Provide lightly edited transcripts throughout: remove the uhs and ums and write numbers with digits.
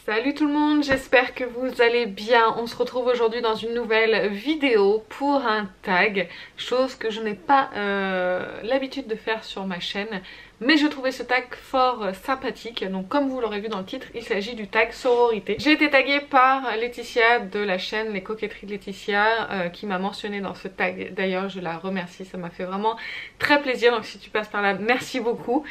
Salut tout le monde, j'espère que vous allez bien. On se retrouve aujourd'hui dans une nouvelle vidéo pour un tag, chose que je n'ai pas l'habitude de faire sur ma chaîne. Mais je trouvais ce tag fort sympathique, donc comme vous l'aurez vu dans le titre, il s'agit du tag sororité. J'ai été taguée par Laetitia de la chaîne Les Coquetteries de Laetitia qui m'a mentionné dans ce tag. D'ailleurs je la remercie, ça m'a fait vraiment très plaisir, donc si tu passes par là, merci beaucoup.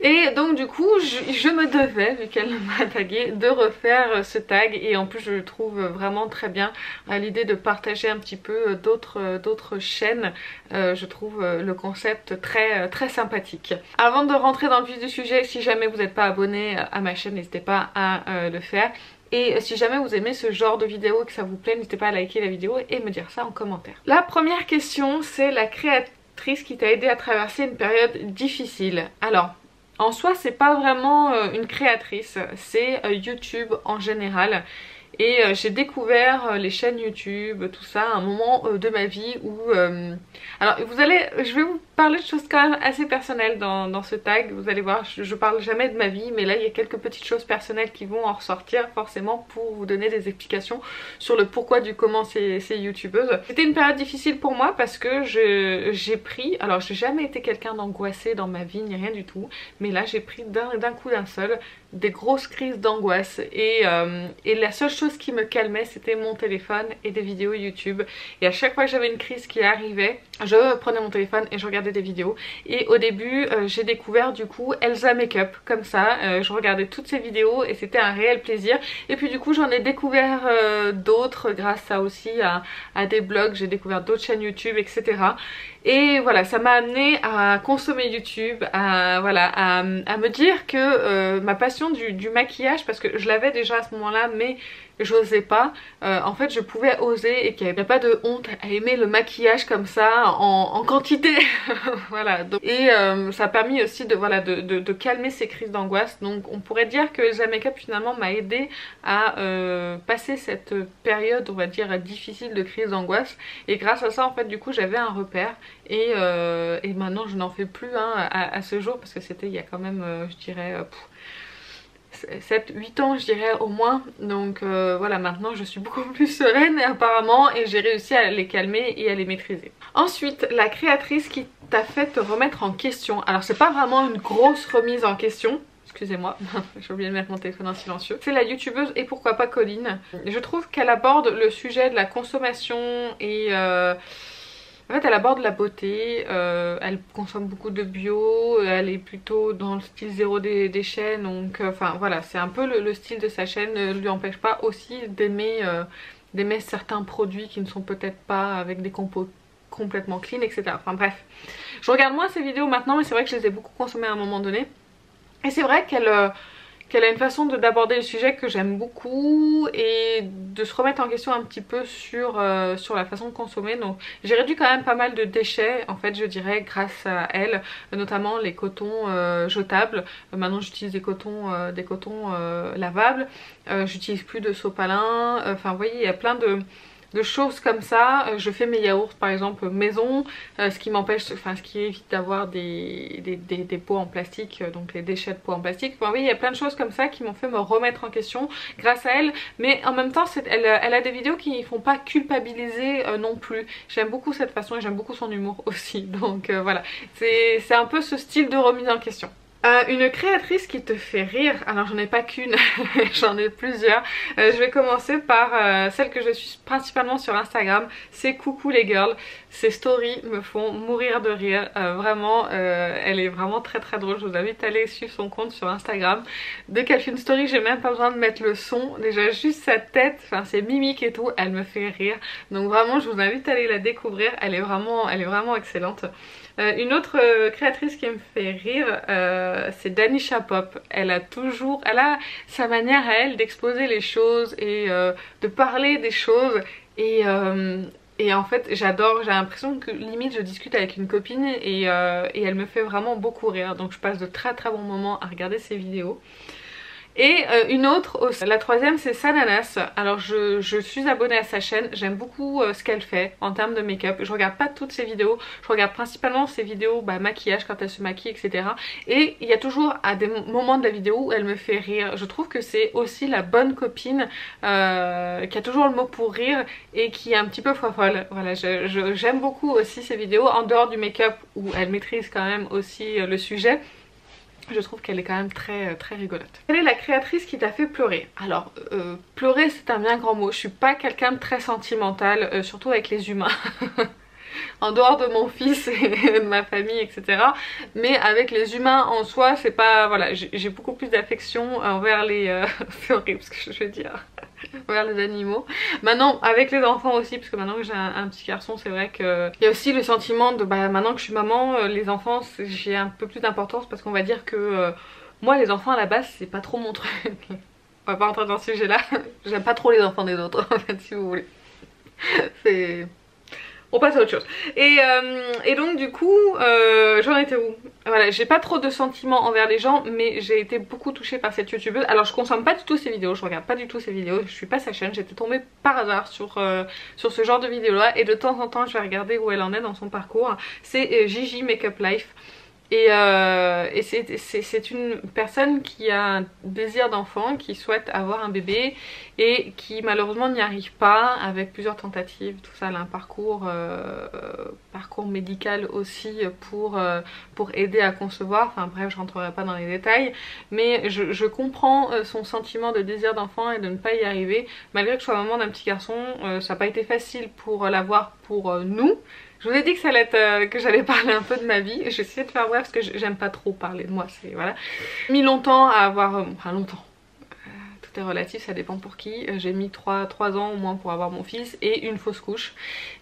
Et donc du coup je me devais, vu qu'elle m'a tagué, de refaire ce tag. Et en plus je le trouve vraiment très bien, l'idée de partager un petit peu d'autres chaînes. Je trouve le concept très sympathique. Avant de rentrer dans le vif du sujet, si jamais vous n'êtes pas abonné à ma chaîne, n'hésitez pas à le faire. Et si jamais vous aimez ce genre de vidéo et que ça vous plaît, n'hésitez pas à liker la vidéo et me dire ça en commentaire. La première question, c'est la créatrice qui t'a aidé à traverser une période difficile. Alors, en soi, c'est pas vraiment une créatrice, c'est YouTube en général. Et j'ai découvert les chaînes YouTube, tout ça, à un moment de ma vie où... Alors, je vais vous parler de choses quand même assez personnelles dans ce tag. Vous allez voir, je parle jamais de ma vie, mais là, il y a quelques petites choses personnelles qui vont en ressortir, forcément, pour vous donner des explications sur le pourquoi du comment ces youtubeuses. C'était une période difficile pour moi parce que j'ai pris... Alors, j'ai jamais été quelqu'un d'angoissé dans ma vie, ni rien du tout. Mais là, j'ai pris d'un coup d'un seul des grosses crises d'angoisse. Et la seule chose qui me calmait, c'était mon téléphone et des vidéos YouTube. Et à chaque fois que j'avais une crise qui arrivait, je prenais mon téléphone et je regardais des vidéos. Et au début j'ai découvert du coup Elsa Makeup comme ça. Je regardais toutes ces vidéos et c'était un réel plaisir. Et puis du coup j'en ai découvert d'autres grâce à aussi à des blogs. J'ai découvert d'autres chaînes YouTube, etc. Et voilà, ça m'a amené à consommer YouTube, à me dire que ma passion du maquillage, parce que je l'avais déjà à ce moment-là, mais j'osais pas, en fait je pouvais oser et qu'il n'y avait pas de honte à aimer le maquillage comme ça en quantité. Voilà, donc, et ça a permis aussi de calmer ces crises d'angoisse. Donc on pourrait dire que Elsa Makeup finalement m'a aidé à passer cette période, on va dire, difficile de crise d'angoisse. Et grâce à ça, en fait, du coup j'avais un repère. Et maintenant je n'en fais plus à ce jour, parce que c'était il y a quand même je dirais 7-8 ans je dirais au moins. Donc voilà, maintenant je suis beaucoup plus sereine apparemment, et j'ai réussi à les calmer et à les maîtriser. Ensuite, la créatrice qui t'a fait te remettre en question. Alors c'est pas vraiment une grosse remise en question, excusez-moi, j'ai oublié de mettre mon téléphone en silencieux. C'est la youtubeuse Et Pourquoi Pas Colline. Je trouve qu'elle aborde le sujet de la consommation et en fait elle aborde la beauté, elle consomme beaucoup de bio, elle est plutôt dans le style zéro déchet, donc enfin voilà, c'est un peu le style de sa chaîne. Ne lui empêche pas aussi d'aimer certains produits qui ne sont peut-être pas avec des compos complètement clean, etc. Enfin bref, je regarde moins ces vidéos maintenant, mais c'est vrai que je les ai beaucoup consommées à un moment donné. Et c'est vrai qu'elle a une façon d'aborder le sujet que j'aime beaucoup, et de se remettre en question un petit peu sur la façon de consommer. Donc j'ai réduit quand même pas mal de déchets en fait, je dirais, grâce à elle, notamment les cotons jetables. Maintenant j'utilise des cotons lavables, j'utilise plus de sopalin, enfin vous voyez, il y a plein de choses comme ça. Je fais mes yaourts par exemple maison, ce qui évite d'avoir des pots en plastique, donc les déchets de pots en plastique. Enfin oui, il y a plein de choses comme ça qui m'ont fait me remettre en question grâce à elle. Mais en même temps elle a des vidéos qui ne font pas culpabiliser non plus. J'aime beaucoup cette façon et j'aime beaucoup son humour aussi. Donc voilà, c'est un peu ce style de remise en question. Une créatrice qui te fait rire, alors j'en ai pas qu'une, j'en ai plusieurs. Je vais commencer par celle que je suis principalement sur Instagram, c'est Coucou les girls. Ses stories me font mourir de rire, vraiment, elle est vraiment très drôle. Je vous invite à aller suivre son compte sur Instagram. Dès qu'elle fait une story, j'ai même pas besoin de mettre le son, déjà juste sa tête, enfin ses mimiques et tout, elle me fait rire. Donc vraiment je vous invite à aller la découvrir, elle est vraiment excellente. Une autre créatrice qui me fait rire, c'est Danisha Pop. Elle a sa manière à elle d'exposer les choses et de parler des choses, et en fait j'adore, j'ai l'impression que limite je discute avec une copine, et elle me fait vraiment beaucoup rire. Donc je passe de très bons moments à regarder ses vidéos. Et une autre aussi, la troisième c'est Sananas. Alors je suis abonnée à sa chaîne, j'aime beaucoup ce qu'elle fait en termes de make-up. Je regarde pas toutes ses vidéos, je regarde principalement ses vidéos maquillage quand elle se maquille, etc. Et il y a toujours à des moments de la vidéo où elle me fait rire. Je trouve que c'est aussi la bonne copine qui a toujours le mot pour rire et qui est un petit peu folle. Voilà, j'aime beaucoup aussi ses vidéos en dehors du make-up où elle maîtrise quand même aussi le sujet. Je trouve qu'elle est quand même très rigolote. Quelle est la créatrice qui t'a fait pleurer? Alors, pleurer c'est un bien grand mot. Je suis pas quelqu'un de très sentimental, surtout avec les humains. En dehors de mon fils et de ma famille, etc. Mais avec les humains en soi, c'est pas... Voilà, j'ai beaucoup plus d'affection envers les... c'est horrible ce que je veux dire. Envers les animaux. Maintenant, avec les enfants aussi, parce que maintenant que j'ai un petit garçon, c'est vrai qu'il y a aussi le sentiment de... maintenant que je suis maman, les enfants, j'ai un peu plus d'importance parce qu'on va dire que... moi, les enfants à la base, c'est pas trop mon truc. On va pas rentrer dans ce sujet-là. J'aime pas trop les enfants des autres, en fait, si vous voulez. C'est... On passe à autre chose. Et donc du coup, j'en étais où? Voilà, j'ai pas trop de sentiments envers les gens, mais j'ai été beaucoup touchée par cette youtubeuse. Alors je consomme pas du tout ses vidéos, je regarde pas du tout ses vidéos, je suis pas sa chaîne, j'étais tombée par hasard sur ce genre de vidéo là. Et de temps en temps je vais regarder où elle en est dans son parcours. C'est Gigi Makeup Life. Et c'est une personne qui a un désir d'enfant, qui souhaite avoir un bébé et qui malheureusement n'y arrive pas avec plusieurs tentatives, tout ça. Elle a un parcours médical aussi pour aider à concevoir, enfin bref je rentrerai pas dans les détails, mais je comprends son sentiment de désir d'enfant et de ne pas y arriver. Malgré que je sois maman d'un petit garçon, ça n'a pas été facile pour l'avoir pour nous. Je vous ai dit que ça allait être, que j'allais parler un peu de ma vie. J'ai essayé de faire bref parce que j'aime pas trop parler de moi. C'est voilà. J'ai mis longtemps à avoir, enfin longtemps. Tout est relatif, ça dépend pour qui. J'ai mis 3 ans au moins pour avoir mon fils et une fausse couche.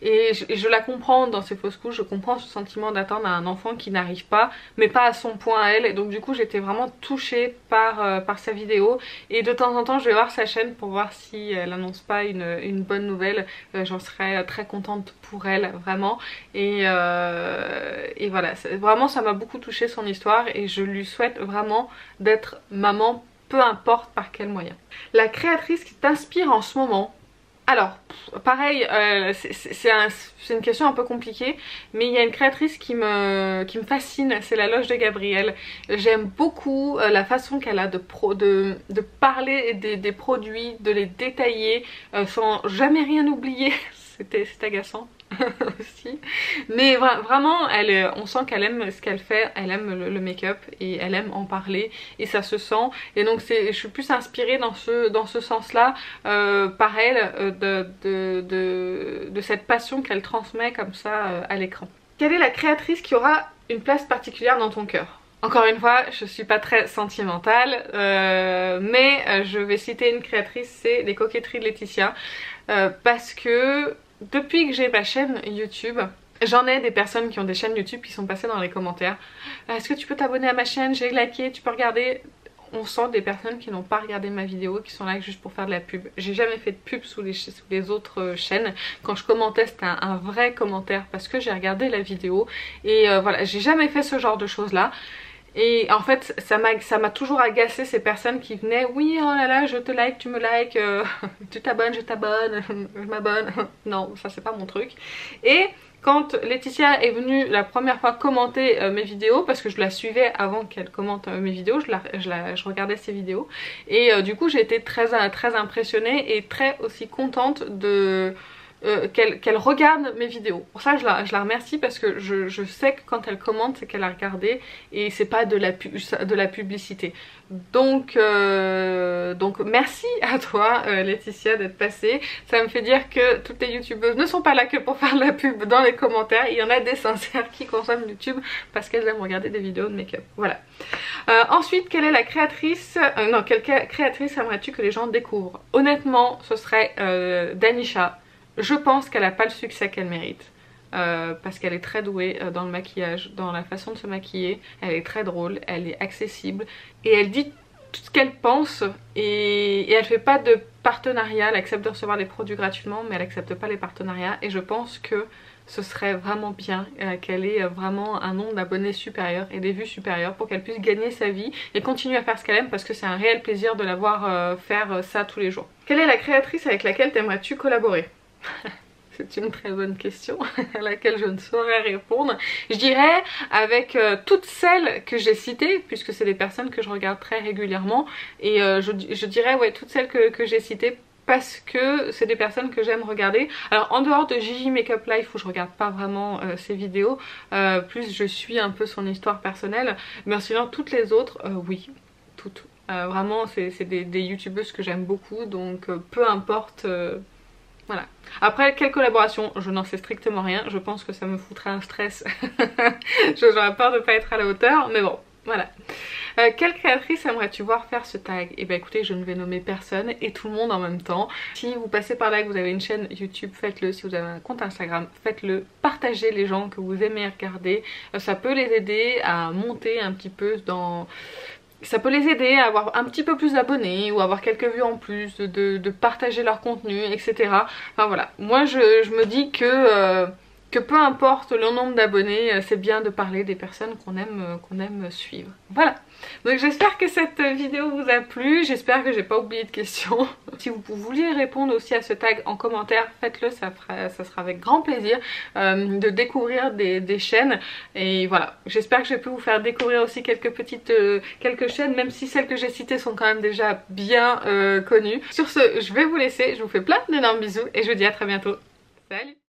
Et je la comprends dans ces fausses couches, je comprends ce sentiment d'attendre un enfant qui n'arrive pas, mais pas à son point à elle. Et donc du coup j'étais vraiment touchée par sa vidéo. Et de temps en temps je vais voir sa chaîne pour voir si elle annonce pas une bonne nouvelle. J'en serais très contente pour elle, vraiment. Et voilà, vraiment ça m'a beaucoup touchée son histoire et je lui souhaite vraiment d'être maman, peu importe par quel moyen. La créatrice qui t'inspire en ce moment? Alors, pareil, c'est une question un peu compliquée, mais il y a une créatrice qui me fascine, c'est la Loge de Gabrielle. J'aime beaucoup la façon qu'elle a de parler des produits, de les détailler, sans jamais rien oublier. C'est agaçant aussi, mais vraiment on sent qu'elle aime ce qu'elle fait, elle aime le make-up et elle aime en parler et ça se sent. Et donc je suis plus inspirée dans ce sens là par elle, de cette passion qu'elle transmet comme ça à l'écran. Quelle est la créatrice qui aura une place particulière dans ton cœur? Encore une fois, je suis pas très sentimentale, mais je vais citer une créatrice, c'est Les Coquetteries de Laetitia, parce que depuis que j'ai ma chaîne YouTube, j'en ai des personnes qui ont des chaînes YouTube qui sont passées dans les commentaires. Est-ce que tu peux t'abonner à ma chaîne? J'ai liké, tu peux regarder. On sent des personnes qui n'ont pas regardé ma vidéo, qui sont là juste pour faire de la pub. J'ai jamais fait de pub sous les autres chaînes. Quand je commentais, c'était un vrai commentaire parce que j'ai regardé la vidéo. Et voilà, j'ai jamais fait ce genre de choses là. Et en fait ça m'a toujours agacé ces personnes qui venaient, oui oh là là je te like, tu me likes, tu t'abonnes, je t'abonne, je m'abonne. Non, ça c'est pas mon truc. Et quand Laetitia est venue la première fois commenter mes vidéos, parce que je la suivais avant qu'elle commente mes vidéos, je regardais ses vidéos. Et du coup j'ai été très impressionnée et très aussi contente de... qu'elle regarde mes vidéos. Pour ça je la remercie parce que je sais que quand elle commente c'est qu'elle a regardé et c'est pas de la publicité. Donc merci à toi Laetitia d'être passée. Ça me fait dire que toutes les youtubeuses ne sont pas là que pour faire de la pub dans les commentaires. Il y en a des sincères qui consomment YouTube parce qu'elles aiment regarder des vidéos de make-up. Voilà. Ensuite, quelle est la créatrice quelle créatrice aimerais-tu que les gens découvrent? Honnêtement ce serait Danisha. Je pense qu'elle n'a pas le succès qu'elle mérite. Parce qu'elle est très douée dans le maquillage, dans la façon de se maquiller. Elle est très drôle, elle est accessible. Et elle dit tout ce qu'elle pense. Et elle fait pas de partenariat. Elle accepte de recevoir des produits gratuitement, mais elle accepte pas les partenariats. Et je pense que ce serait vraiment bien qu'elle ait vraiment un nombre d'abonnés supérieur et des vues supérieures pour qu'elle puisse gagner sa vie et continuer à faire ce qu'elle aime, parce que c'est un réel plaisir de la voir faire ça tous les jours. Quelle est la créatrice avec laquelle t'aimerais-tu collaborer? C'est une très bonne question à laquelle je ne saurais répondre. Je dirais avec toutes celles que j'ai citées, puisque c'est des personnes que je regarde très régulièrement, et je dirais ouais, toutes celles que j'ai citées, parce que c'est des personnes que j'aime regarder. Alors en dehors de Gigi Makeup Life où je regarde pas vraiment ses vidéos, plus je suis un peu son histoire personnelle, mais sinon toutes les autres, oui, toutes. Vraiment c'est des youtubeuses que j'aime beaucoup, donc peu importe... Voilà. Après, quelle collaboration? Je n'en sais strictement rien. Je pense que ça me foutrait un stress. J'aurais peur de ne pas être à la hauteur. Mais bon, voilà. Quelle créatrice aimerais-tu voir faire ce tag? Et bah écoutez, je ne vais nommer personne et tout le monde en même temps. Si vous passez par là, que vous avez une chaîne YouTube, faites-le. Si vous avez un compte Instagram, faites-le. Partagez les gens que vous aimez regarder. Ça peut les aider à monter un petit peu dans... Ça peut les aider à avoir un petit peu plus d'abonnés ou avoir quelques vues en plus, de partager leur contenu, etc. Enfin voilà, moi je me dis que peu importe le nombre d'abonnés, c'est bien de parler des personnes qu'on aime suivre. Voilà, donc j'espère que cette vidéo vous a plu, j'espère que j'ai pas oublié de questions. Si vous vouliez répondre aussi à ce tag en commentaire, faites-le, ça sera avec grand plaisir de découvrir des chaînes. Et voilà, j'espère que j'ai pu vous faire découvrir aussi quelques chaînes, même si celles que j'ai citées sont quand même déjà bien connues. Sur ce, je vais vous laisser, je vous fais plein d'énormes bisous et je vous dis à très bientôt. Salut!